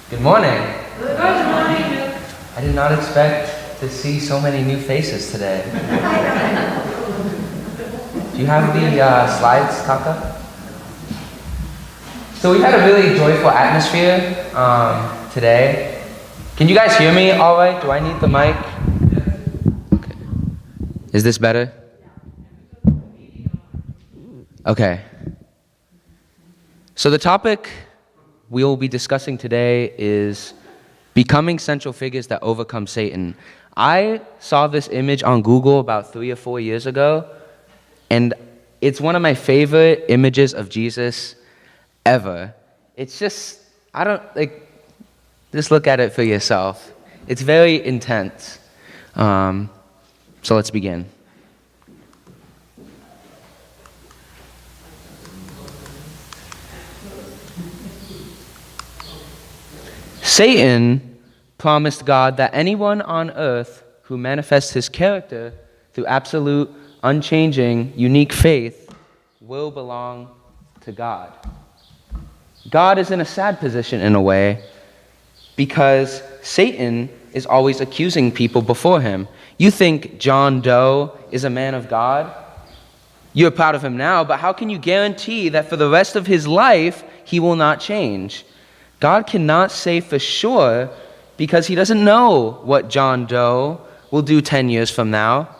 Good morning. Good morning. I did not expect to see so many new faces today. Do you have the slides, Taka? So we had a really joyful atmosphere today. Can you guys hear me all right? Do I need the mic? Okay. Is this better? Okay. So the topic we will be discussing today is becoming central figures that overcome Satan. I saw this image on Google about 3 or 4 years ago, and it's one of my favorite images of Jesus ever. It's just, just look at it for yourself. It's very intense. So let's begin. Satan promised God that anyone on earth who manifests his character through absolute, unchanging, unique faith will belong to God. God is in a sad position in a way because Satan is always accusing people before him. You think John Doe is a man of God? You're proud of him now, but how can you guarantee that for the rest of his life he will not change? God cannot say for sure because he doesn't know what John Doe will do 10 years from now.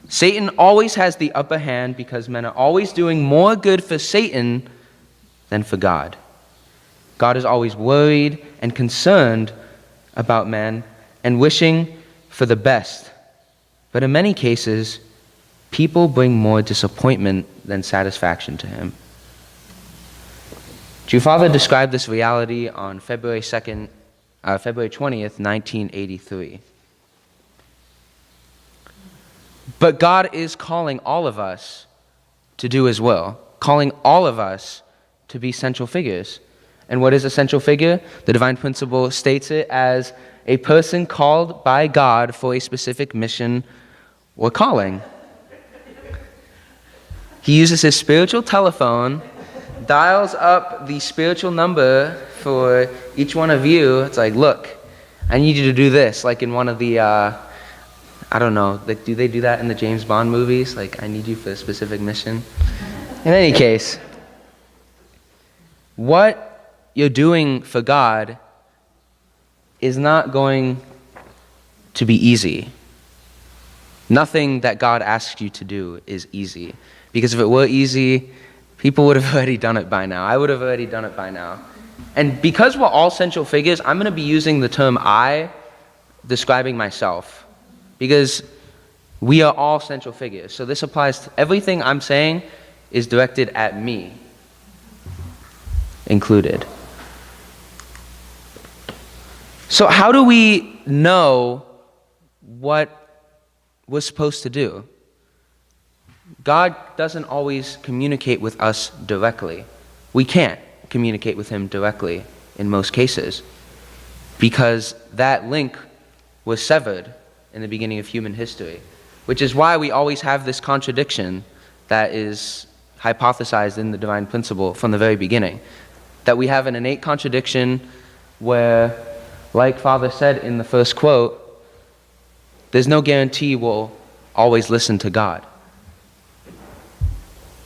Satan always has the upper hand because men are always doing more good for Satan than for God. God is always worried and concerned about men and wishing for the best. But in many cases, people bring more disappointment than satisfaction to him. Your father described this reality on February 20th, 1983. But God is calling all of us to do his will, calling all of us to be central figures. And what is a central figure? The divine principle states it as a person called by God for a specific mission or calling. He uses his spiritual telephone, dials up the spiritual number for each one of you. It's like, look, I need you to do this, like in one of the, I don't know, do they do that in the James Bond movies? Like, I need you for a specific mission. In any case, what you're doing for God is not going to be easy. Nothing that God asks you to do is easy. Because if it were easy, people would have already done it by now. I would have already done it by now. And because we're all central figures, I'm going to be using the term I, describing myself. Because we are all central figures. So this applies to everything I'm saying is directed at me, included. So how do we know what we're supposed to do? God doesn't always communicate with us directly. We can't communicate with him directly in most cases because that link was severed in the beginning of human history, which is why we always have this contradiction that is hypothesized in the divine principle from the very beginning. That we have an innate contradiction where, like Father said in the first quote, there's no guarantee we'll always listen to God.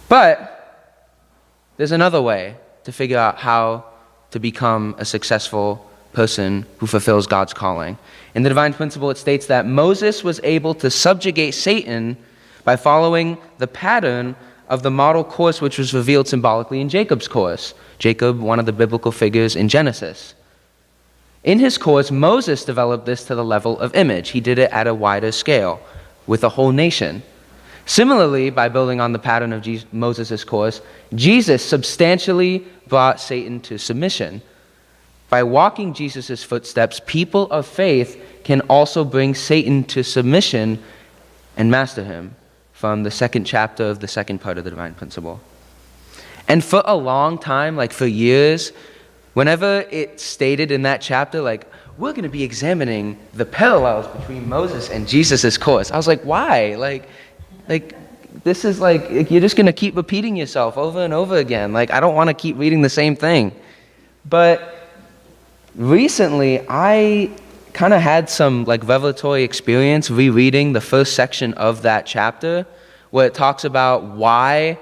But there's another way to figure out how to become a successful person who fulfills God's calling. In the divine principle, it states that Moses was able to subjugate Satan by following the pattern of the model course which was revealed symbolically in Jacob's course. Jacob, one of the biblical figures in Genesis. In his course, Moses developed this to the level of image. He did it at a wider scale with a whole nation. Similarly, by building on the pattern of Moses' course, Jesus substantially brought Satan to submission. By walking Jesus' footsteps, people of faith can also bring Satan to submission and master him, from the second chapter of the second part of the divine principle. And for a long time, like for years, whenever it's stated in that chapter, like, we're going to be examining the parallels between Moses and Jesus' course. I was like, why? Like, this is like, you're just going to keep repeating yourself over and over again. Like, I don't want to keep reading the same thing. But recently I kind of had some like revelatory experience rereading the first section of that chapter where it talks about why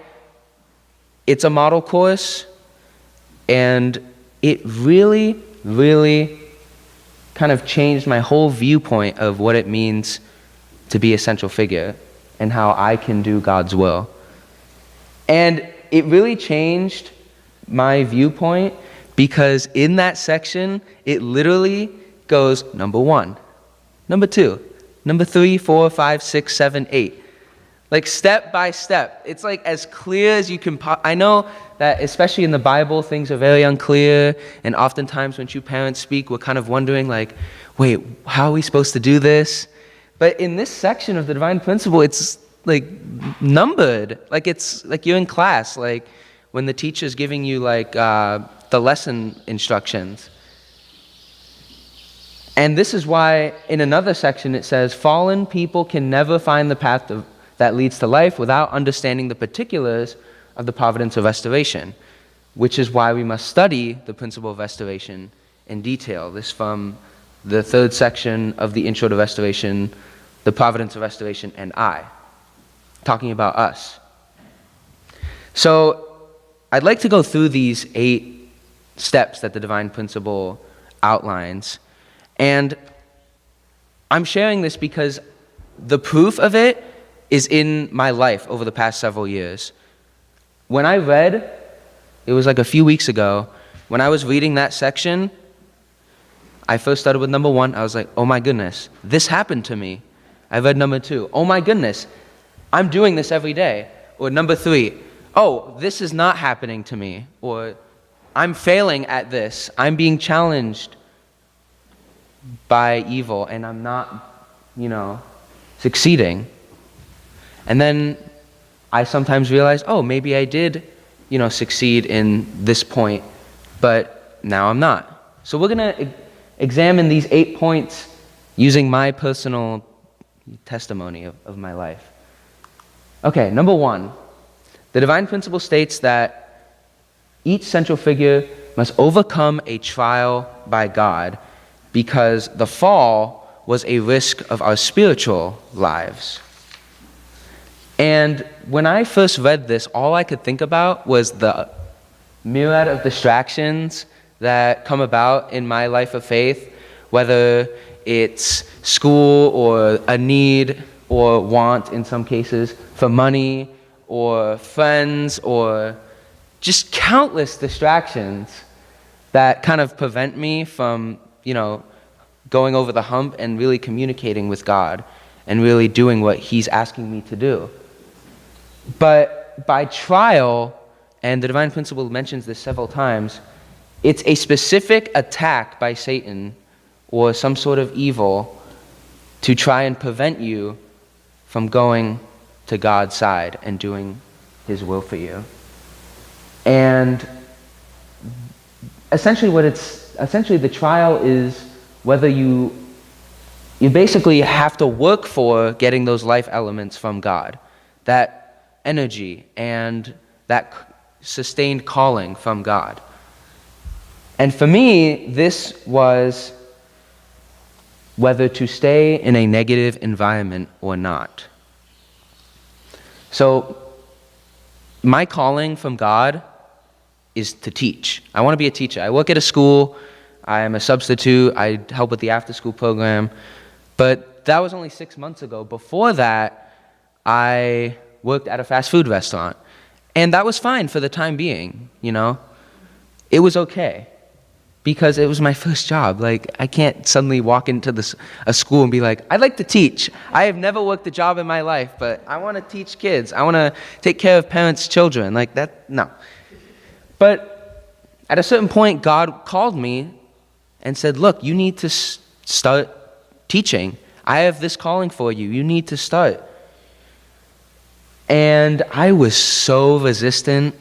it's a model course, and it really, really kind of changed my whole viewpoint of what it means to be a central figure and how I can do God's will. And it really changed my viewpoint because in that section, it literally goes number 1, number 2, number 3, 4, 5, 6, 7, 8. Like step by step. It's like as clear as you can. I know that especially in the Bible, things are very unclear. And oftentimes when you parents speak, we're kind of wondering like, wait, how are we supposed to do this? But in this section of the divine principle, it's like numbered. Like it's like you're in class. Like when the teacher's giving you like the lesson instructions. And this is why in another section it says, fallen people can never find the path that leads to life without understanding the particulars of the providence of restoration, which is why we must study the principle of restoration in detail. This from the 3rd section of the Intro to Restoration, the providence of restoration and I, talking about us. So I'd like to go through these 8 steps that the divine principle outlines. And I'm sharing this because the proof of it is in my life over the past several years. When I read, it was like a few weeks ago, when I was reading that section, I first started with number 1. I was like, oh my goodness, this happened to me. I read number 2. Oh my goodness, I'm doing this every day. Or number 3, oh, this is not happening to me. Or I'm failing at this. I'm being challenged by evil and I'm not, succeeding. And then I sometimes realize, oh, maybe I did, succeed in this point, but now I'm not. So we're going to examine these 8 points using my personal testimony of my life. Okay, number 1, the divine principle states that each central figure must overcome a trial by God because the fall was a risk of our spiritual lives. And when I first read this, all I could think about was the myriad of distractions that come about in my life of faith, whether it's school or a need or want in some cases for money or friends or just countless distractions that kind of prevent me from, going over the hump and really communicating with God and really doing what He's asking me to do. But by trial, and the divine principle mentions this several times, it's a specific attack by Satan or some sort of evil to try and prevent you from going to God's side and doing His will for you. And essentially the trial is whether you basically have to work for getting those life elements from God, that energy and that sustained calling from God. And for me, this was whether to stay in a negative environment or not. So my calling from God is to teach. I want to be a teacher. I work at a school. I am a substitute. I help with the after-school program. But that was only 6 months ago. Before that, I worked at a fast food restaurant. And that was fine for the time being, It was okay. Because it was my first job. Like, I can't suddenly walk into a school and be like, I'd like to teach. I have never worked a job in my life, but I want to teach kids. I want to take care of parents' children. Like that, no. But at a certain point, God called me and said, look, you need to start teaching. I have this calling for you. You need to start. And I was so resistant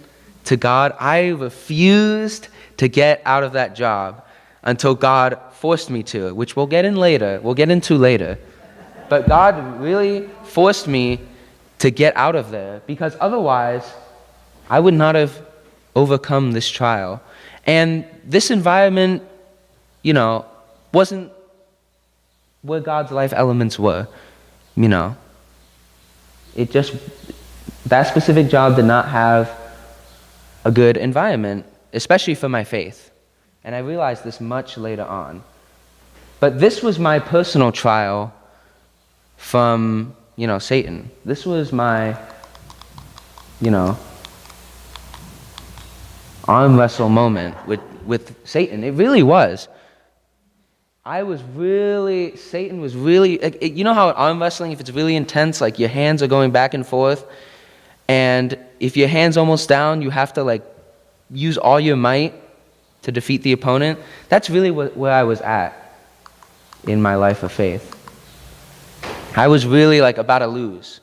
to God. I refused to get out of that job until God forced me to, which we'll get into later. But God really forced me to get out of there because otherwise I would not have overcome this trial. And this environment, wasn't where God's life elements were. That specific job did not have a good environment, especially for my faith. And I realized this much later on. But this was my personal trial from, Satan. This was my, arm wrestle moment with Satan. It really was. Satan was really, you know how arm wrestling, if it's really intense, like your hands are going back and forth, and if your hand's almost down, you have to use all your might to defeat the opponent? That's really where I was at in my life of faith. I was really about to lose,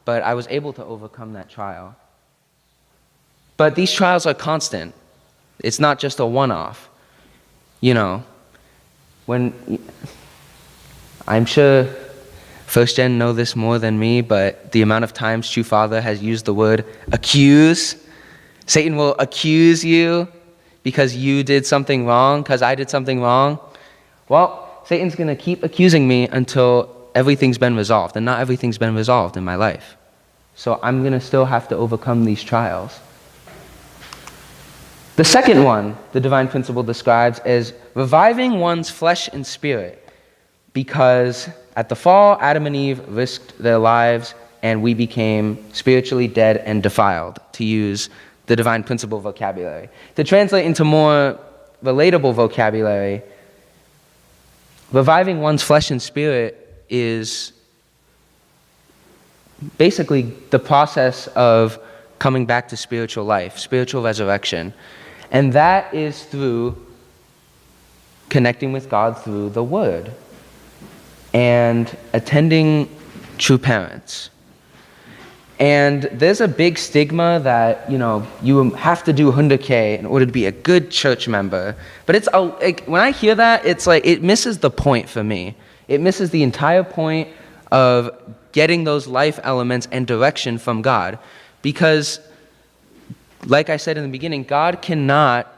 but I was able to overcome that trial. But these trials are constant. It's not just a one-off. When I'm sure First Gen know this more than me, but the amount of times True Father has used the word accuse. Satan will accuse you because you did something wrong, because I did something wrong. Well, Satan's going to keep accusing me until everything's been resolved, and not everything's been resolved in my life. So I'm going to still have to overcome these trials. The second one the divine principle describes is reviving one's flesh and spirit, because at the fall, Adam and Eve risked their lives and we became spiritually dead and defiled, to use the divine principle vocabulary. To translate into more relatable vocabulary, reviving one's flesh and spirit is basically the process of coming back to spiritual life, spiritual resurrection. And that is through connecting with God through the Word and attending true parents. And there's a big stigma that, you have to do 100K in order to be a good church member. But it's when I hear that, it's it misses the point for me. It misses the entire point of getting those life elements and direction from God. Because, like I said in the beginning, God cannot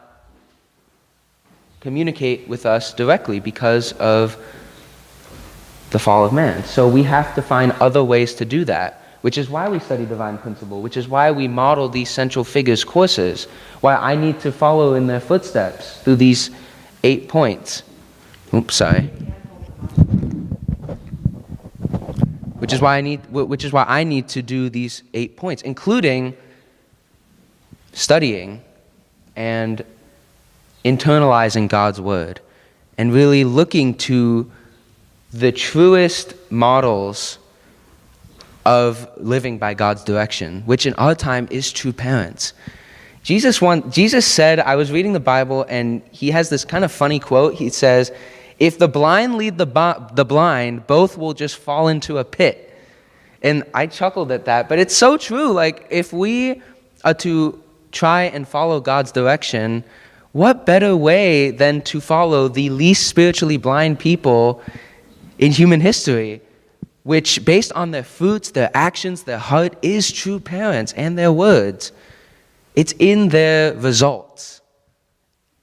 communicate with us directly because of the fall of man. So we have to find other ways to do that, which is why we study divine principle, which is why we model these central figures courses, why I need to follow in their footsteps through these 8 points. Oops, sorry. Which is why I need to do these 8 points, including studying and internalizing God's word and really looking to the truest models of living by God's direction, which in our time is true parents. Jesus said, I was reading the Bible, and he has this kind of funny quote. He says, if the blind lead the blind, both will just fall into a pit. And I chuckled at that, but it's so true. If we are to try and follow God's direction, what better way than to follow the least spiritually blind people in human history, which, based on their fruits, their actions, their heart, is true parents and their words. It's in their results.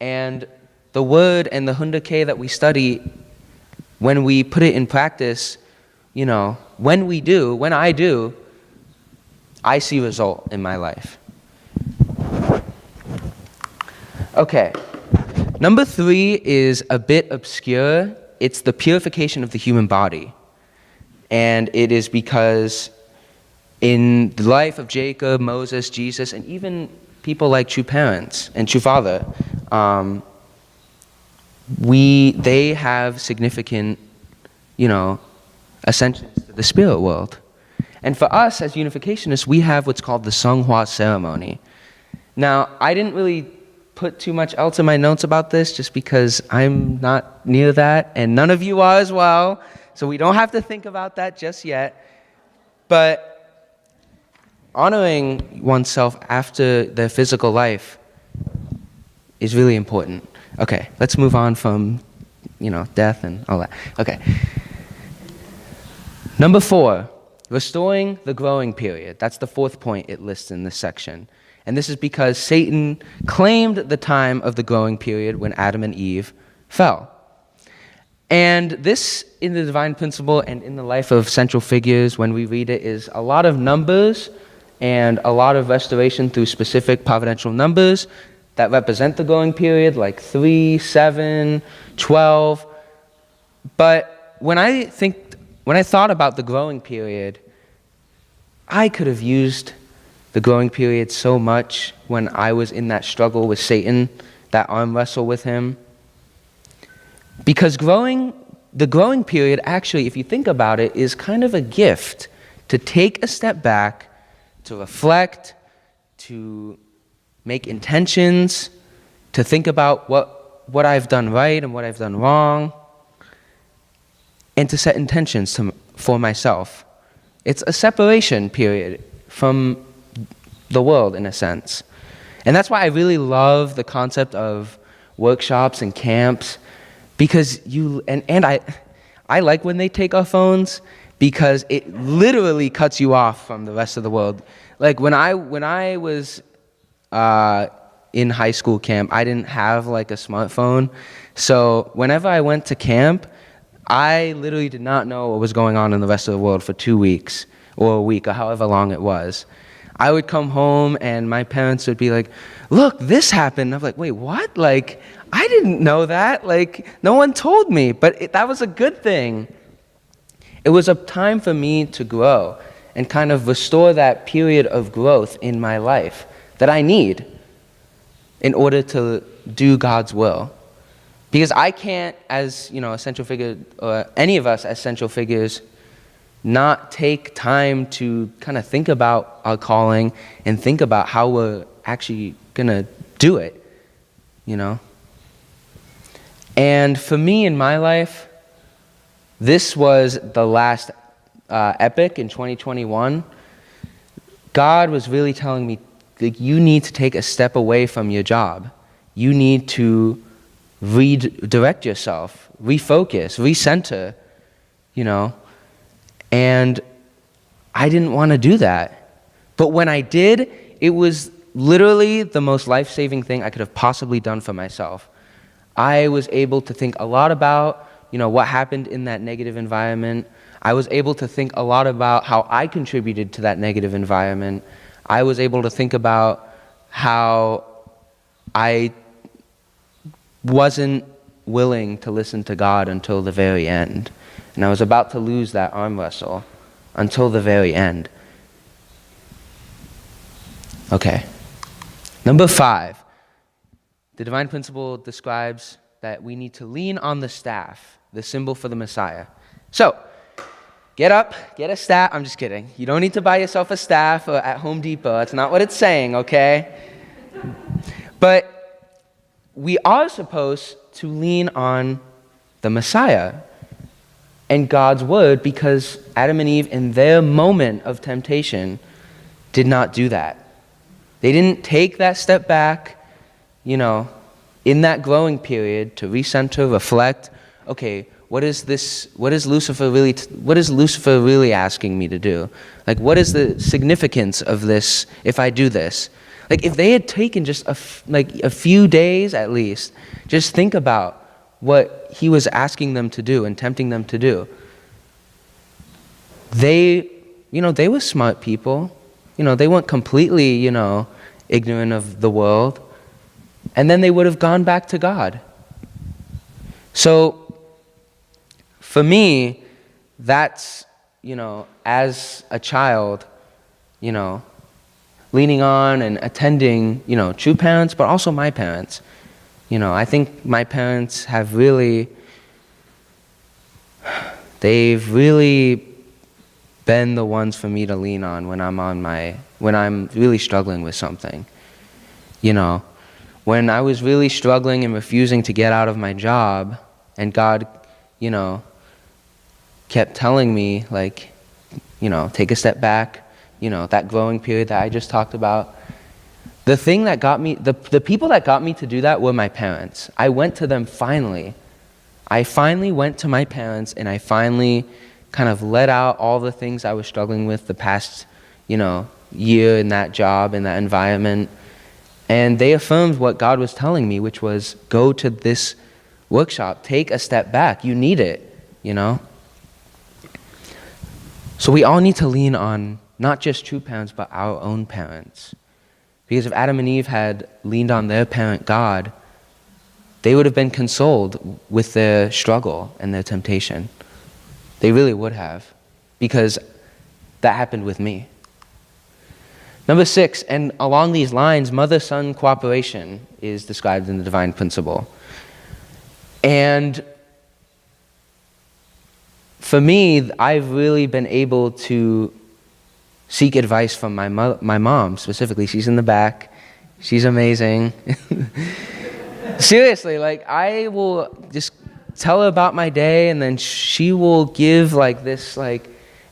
And the word and the 100K that we study, when we put it in practice, when I do, I see result in my life. Okay, number 3 is a bit obscure. It's the purification of the human body. And it is because in the life of Jacob, Moses, Jesus, and even people like true parents and true father, they have significant, ascensions to the spirit world. And for us as unificationists, we have what's called the Songhua ceremony. Now, I didn't really put too much else in my notes about this just because I'm not near that, and none of you are as well, so we don't have to think about that just yet. But honoring oneself after their physical life is really important. Okay, let's move on from, death and all that. Okay. Number 4, restoring the growing period. That's the 4th point it lists in this section. And this is because Satan claimed the time of the growing period when Adam and Eve fell. And this, in the divine principle and in the life of central figures, when we read it, is a lot of numbers and a lot of restoration through specific providential numbers that represent the growing period, like 3, 7, 12. But when I thought about the growing period, I could have used the growing period so much when I was in that struggle with Satan, that arm wrestle with him. Because the growing period, actually, if you think about it, is kind of a gift to take a step back, to reflect, to make intentions, to think about what I've done right and what I've done wrong, and to set intentions for myself. It's a separation period from the world, in a sense. And that's why I really love the concept of workshops and camps, because I like when they take our phones, because it literally cuts you off from the rest of the world. Like when I was in high school camp, I didn't have like a smartphone. So whenever I went to camp, I literally did not know what was going on in the rest of the world for 2 weeks or a week or however long it was. I would come home and my parents would be like, look, this happened. I'm like, wait, what? Like, I didn't know that. Like, no one told me. But that was a good thing. It was a time for me to grow and kind of restore that period of growth in my life that I need in order to do God's will. Because I can't, as a central figure, or any of us as central figures, not take time to kind of think about our calling and think about how we're actually going to do it, And for me in my life, this was the last epic in 2021. God was really telling me, like, you need to take a step away from your job. You need to redirect yourself, refocus, recenter, And I didn't want to do that. But when I did, it was literally the most life-saving thing I could have possibly done for myself. I was able to think a lot about, what happened in that negative environment. I was able to think a lot about how I contributed to that negative environment. I was able to think about how I wasn't willing to listen to God until the very end. And I was about to lose that arm wrestle until the very end. Okay. Number 5. The divine principle describes that we need to lean on the staff, the symbol for the Messiah. So, get up, get a staff. I'm just kidding. You don't need to buy yourself a staff at Home Depot. That's not what it's saying, okay? But we are supposed to lean on the Messiah and God's word, because Adam and Eve, in their moment of temptation, did not do that. They didn't take that step back, in that growing period to recenter, reflect, okay, what is Lucifer really asking me to do? Like, what is the significance of this if I do this? Like, if they had taken just a few days at least, just think about what he was asking them to do and tempting them to do. They were smart people. They weren't completely, ignorant of the world. And then they would have gone back to God. So, for me, that's, as a child, leaning on and attending, true parents, but also my parents. I think my parents they've really been the ones for me to lean on when I'm really struggling with something. When I was really struggling and refusing to get out of my job, and God, kept telling me, like, take a step back, that growing period that I just talked about. The thing that got me, the people that got me to do that were my parents. I went to them finally. I finally went to my parents, and I finally kind of let out all the things I was struggling with the past, year in that job, in that environment. And they affirmed what God was telling me, which was go to this workshop, take a step back. You need it, you know? So we all need to lean on not just true parents, but our own parents. Because if Adam and Eve had leaned on their parent, God, they would have been consoled with their struggle and their temptation. They really would have, because that happened with me. Number 6, and along these lines, mother-son cooperation is described in the divine principle. And for me, I've really been able to seek advice from my mom specifically. She's in the back. She's amazing. Seriously, like, I will just tell her about my day, and then she will give like this like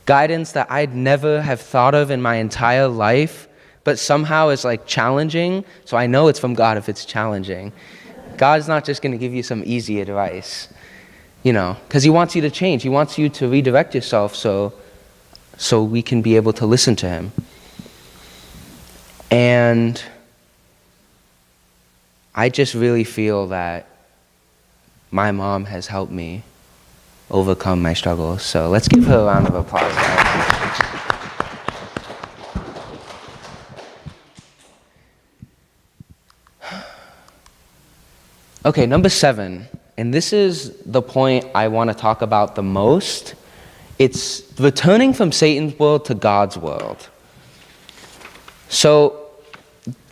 guidance that I'd never have thought of in my entire life, but somehow is like challenging. So I know it's from God if it's challenging. God's not just going to give you some easy advice, you know, because he wants you to change. He wants you to redirect yourself so we can be able to listen to him. And I just really feel that my mom has helped me overcome my struggles. So let's give her a round of applause, guys. Okay, number 7, and this is the point I want to talk about the most. It's returning from Satan's world to God's world. So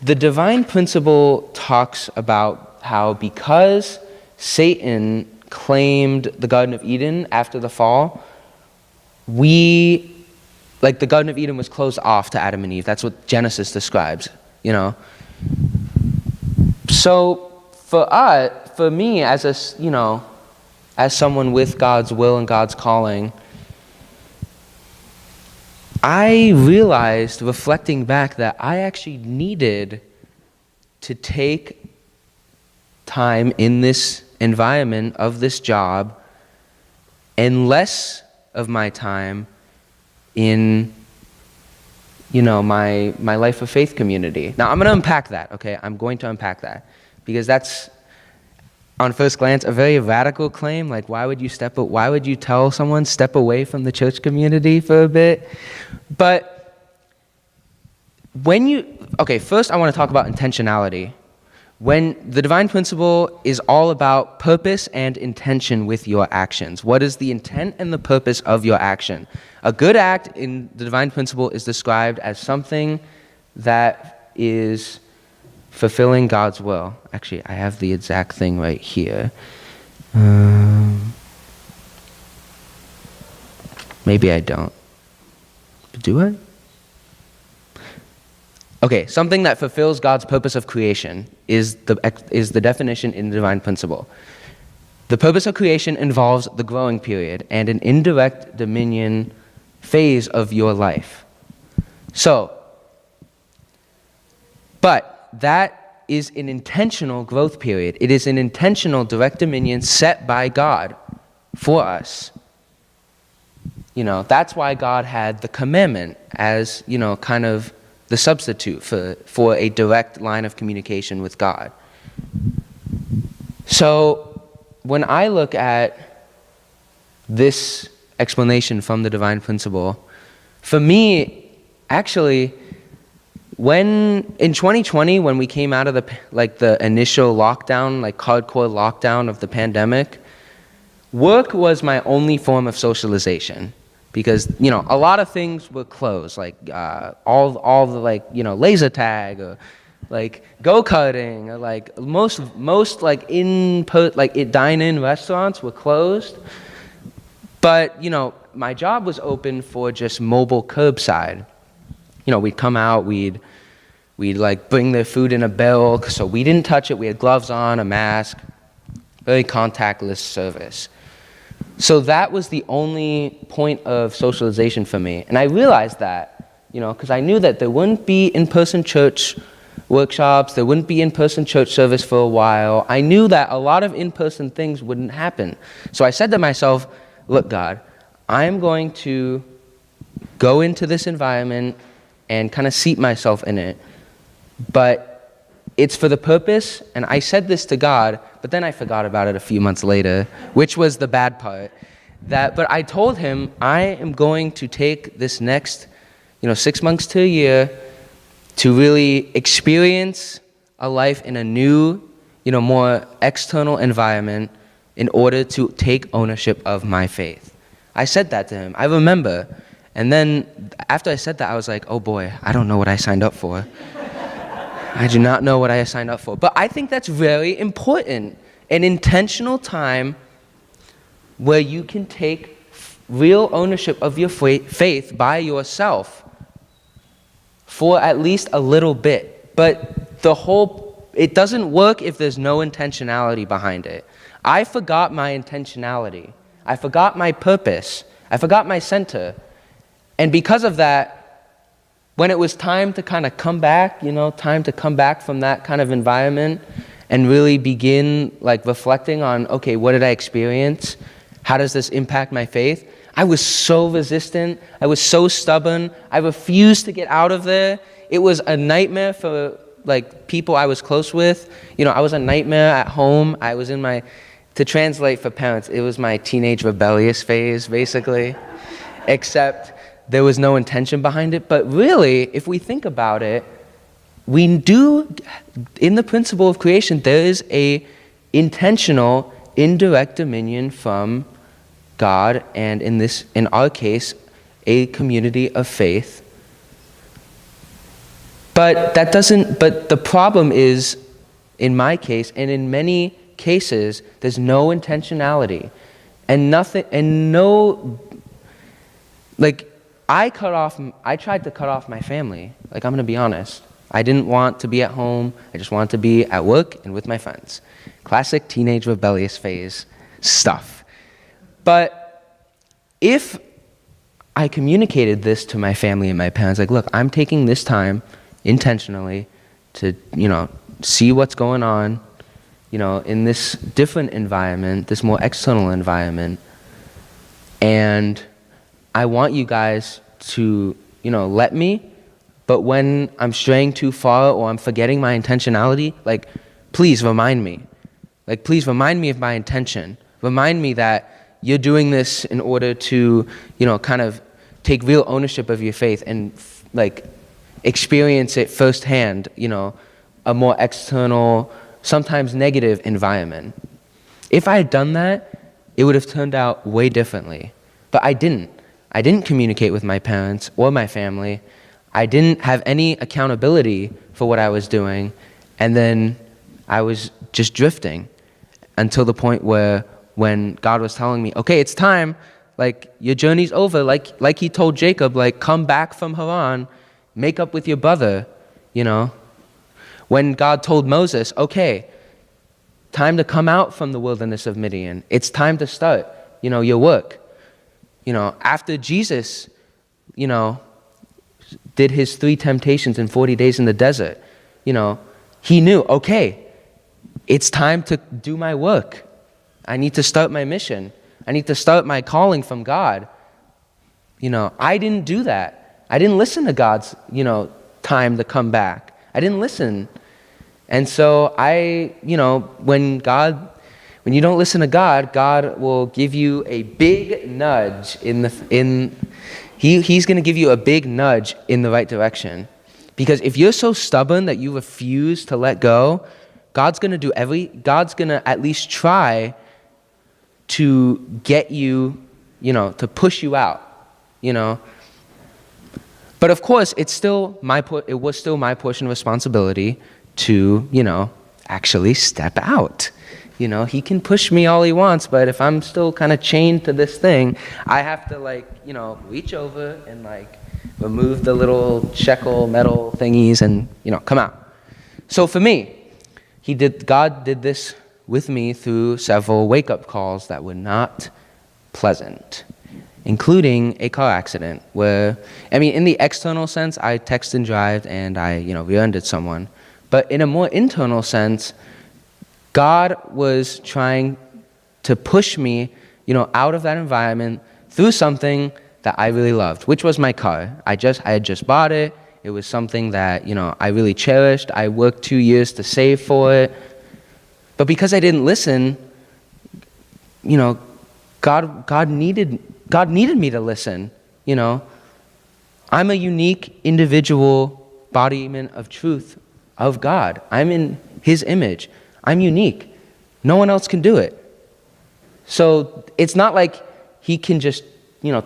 the divine principle talks about how because Satan claimed the Garden of Eden after the fall, the Garden of Eden was closed off to Adam and Eve. That's what Genesis describes, you know. So for me, as someone with God's will and God's calling, I realized, reflecting back, that I actually needed to take time in this environment of this job and less of my time in, my life of faith community. Now, I'm going to unpack that, okay? I'm going to unpack that. Because that's, on first glance, a very radical claim. Like, why would you tell someone step away from the church community for a bit? But first I want to talk about intentionality. When the divine principle is all about purpose and intention with your actions. What is the intent and the purpose of your action? A good act in the divine principle is described as something that is fulfilling God's will. Actually, I have the exact thing right here. Maybe I don't. Do I? Okay, something that fulfills God's purpose of creation is the definition in the divine principle. The purpose of creation involves the growing period and an indirect dominion phase of your life. But that is an intentional growth period. It is an intentional direct dominion set by God for us. That's why God had the commandment as, kind of the substitute for a direct line of communication with God. So when I look at this explanation from the divine principle, for me, actually, in 2020, when we came out of the initial lockdown, hardcore lockdown of the pandemic, work was my only form of socialization. Because, a lot of things were closed, all the laser tag, or go-karting, or most dine-in restaurants were closed. But, my job was open for just mobile curbside. We'd come out, we'd bring their food in a bill, so we didn't touch it. We had gloves on, a mask, very contactless service. So that was the only point of socialization for me. And I realized that, because I knew that there wouldn't be in-person church workshops, there wouldn't be in-person church service for a while. I knew that a lot of in-person things wouldn't happen. So I said to myself, look, God, I'm going to go into this environment and kind of seat myself in it. But it's for the purpose, and I said this to God, but then I forgot about it a few months later, which was the bad part. But I told him, I am going to take this next, 6 months to a year to really experience a life in a new, more external environment in order to take ownership of my faith. I said that to him. I remember. And then after I said that, I was like, oh boy, I don't know what I signed up for. I do not know what I signed up for. But I think that's very important. An intentional time where you can take real ownership of your faith by yourself for at least a little bit. But it doesn't work if there's no intentionality behind it. I forgot my intentionality. I forgot my purpose. I forgot my center. And because of that, when it was time to kind of come back, time to come back from that kind of environment and really begin reflecting on, okay, what did I experience? How does this impact my faith? I was so resistant. I was so stubborn. I refused to get out of there. It was a nightmare for people I was close with. I was a nightmare at home. I was to translate for parents, it was my teenage rebellious phase, basically, except there was no intention behind it. But really, if we think about it, we do, in the principle of creation, there is a intentional, indirect dominion from God, and in our case, a community of faith. But the problem is, in my case, and in many cases, there's no intentionality. I tried to cut off my family. I'm going to be honest. I didn't want to be at home. I just wanted to be at work and with my friends. Classic teenage rebellious phase stuff. But if I communicated this to my family and my parents, look, I'm taking this time intentionally to, see what's going on, in this different environment, this more external environment, and I want you guys to, let me, but when I'm straying too far or I'm forgetting my intentionality, please remind me. Please remind me of my intention. Remind me that you're doing this in order to, kind of take real ownership of your faith and, experience it firsthand, a more external, sometimes negative environment. If I had done that, it would have turned out way differently. But I didn't. I didn't communicate with my parents or my family. I didn't have any accountability for what I was doing. And then I was just drifting until the point where when God was telling me, okay, it's time, your journey's over, like he told Jacob, come back from Haran, make up with your brother, When God told Moses, okay, time to come out from the wilderness of Midian. It's time to start, your work. After Jesus, did his 3 temptations in 40 days in the desert, he knew, okay, it's time to do my work. I need to start my mission. I need to start my calling from God. I didn't do that. I didn't listen to God's, time to come back. I didn't listen. And so when you don't listen to God, God will give you a big nudge He's going to give you a big nudge in the right direction. Because if you're so stubborn that you refuse to let go, God's going to at least try to get you, to push you out, But of course, it was still my portion of responsibility to, actually step out. He can push me all he wants, but if I'm still kind of chained to this thing, I have to reach over and remove the little shekel metal thingies and, come out. So for me, God did this with me through several wake-up calls that were not pleasant, including a car accident where, in the external sense, I texted and drove and I, rear-ended someone. But in a more internal sense, God was trying to push me, out of that environment through something that I really loved, which was my car. I had just bought it. It was something that, I really cherished. I worked 2 years to save for it. But because I didn't listen, God needed me to listen, I'm a unique individual embodiment of truth of God. I'm in His image. I'm unique. No one else can do it. So it's not like He can just,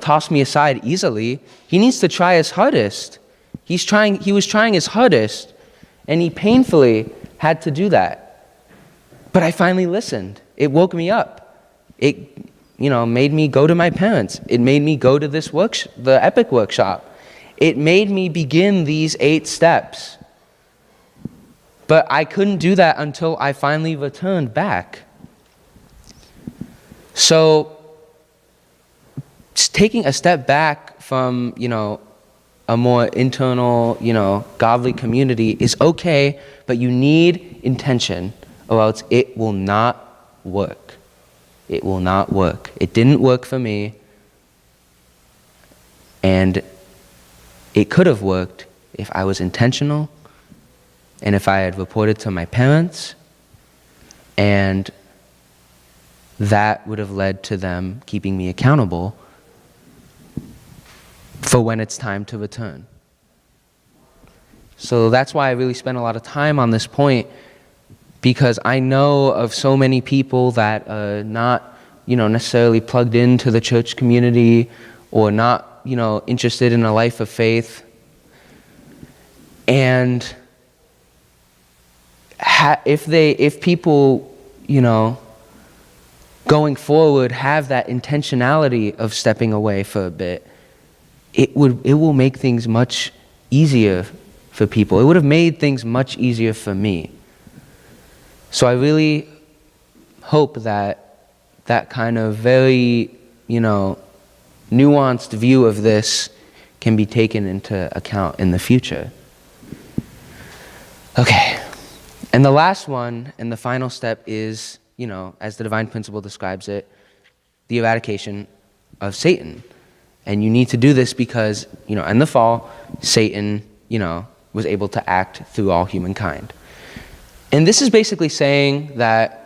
toss me aside easily. He needs to try his hardest. He was trying his hardest, and he painfully had to do that. But I finally listened. It woke me up. It, made me go to my parents. It made me go to the Epic workshop. It made me begin these 8 steps. But I couldn't do that until I finally returned back. So, taking a step back from, a more internal, godly community is okay, but you need intention, or else it will not work. It will not work. It didn't work for me, and it could have worked if I was intentional, and if I had reported to my parents, and that would have led to them keeping me accountable for when it's time to return. So that's why I really spent a lot of time on this point, because I know of so many people that are not, necessarily plugged into the church community, or not, interested in a life of faith. And if people, going forward have that intentionality of stepping away for a bit, it will make things much easier for people. It would have made things much easier for me. So I really hope that kind of very, nuanced view of this can be taken into account in the future. Okay. And the last one and the final step is, as the divine principle describes it, the eradication of Satan. And you need to do this because, in the fall, Satan, was able to act through all humankind. And this is basically saying that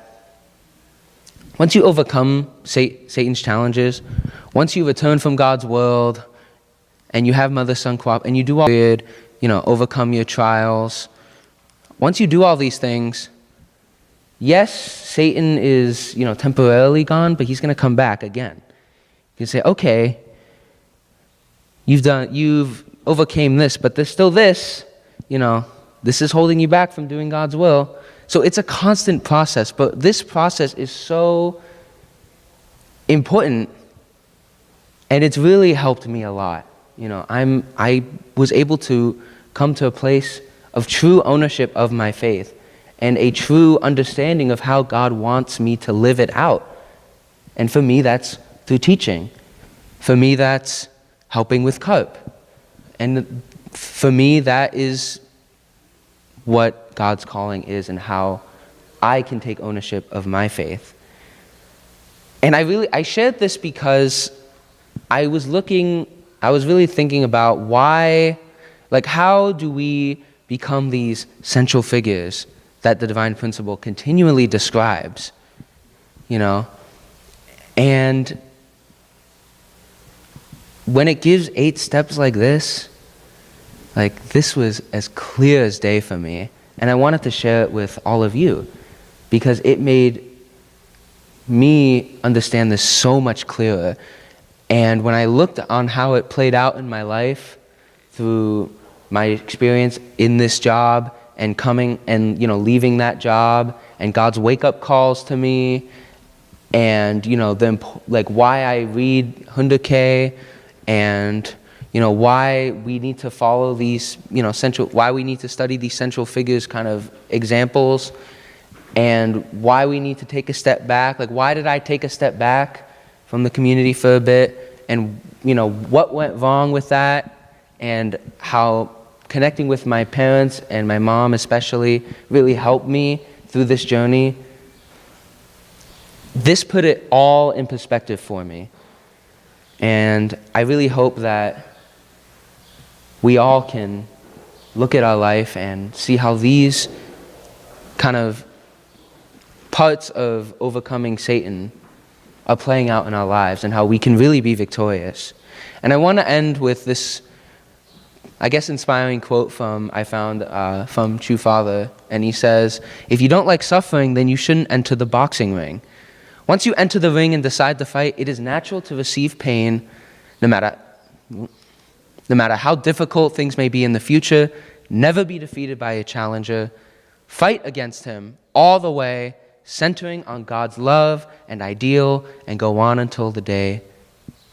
once you overcome Satan's challenges, once you return from God's world, and you have mother-son co-op, and you do all weird, overcome your trials, once you do all these things, yes, Satan is, temporarily gone, but he's going to come back again. You can say, okay, you've overcame this, but there's still this, this is holding you back from doing God's will. So it's a constant process, but this process is so important, and it's really helped me a lot. I was able to come to a place of true ownership of my faith and a true understanding of how God wants me to live it out. And for me, that's through teaching. For me, that's helping with CARP. And for me, that is what God's calling is and how I can take ownership of my faith. And I shared this because I was really thinking about why, how do we become these central figures that the divine principle continually describes, And when it gives 8 steps like this was as clear as day for me. And I wanted to share it with all of you because it made me understand this so much clearer. And when I looked on how it played out in my life through my experience in this job and coming and, leaving that job and God's wake-up calls to me and, why I read Hunderke and, why we need to follow these, why we need to study these central figures kind of examples and why we need to take a step back. Why did I take a step back from the community for a bit and, what went wrong with that and how connecting with my parents and my mom especially really helped me through this journey. This put it all in perspective for me. And I really hope that we all can look at our life and see how these kind of parts of overcoming Satan are playing out in our lives and how we can really be victorious. And I want to end with this, I guess, inspiring quote I found from True Father. And he says, "If you don't like suffering, then you shouldn't enter the boxing ring. Once you enter the ring and decide to fight, it is natural to receive pain, no matter how difficult things may be in the future. Never be defeated by a challenger. Fight against him all the way, centering on God's love and ideal, and go on until the day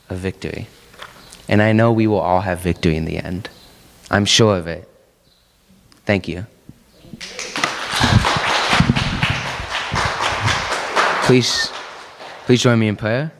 of victory." And I know we will all have victory in the end. I'm sure of it. Thank you. Please join me in prayer.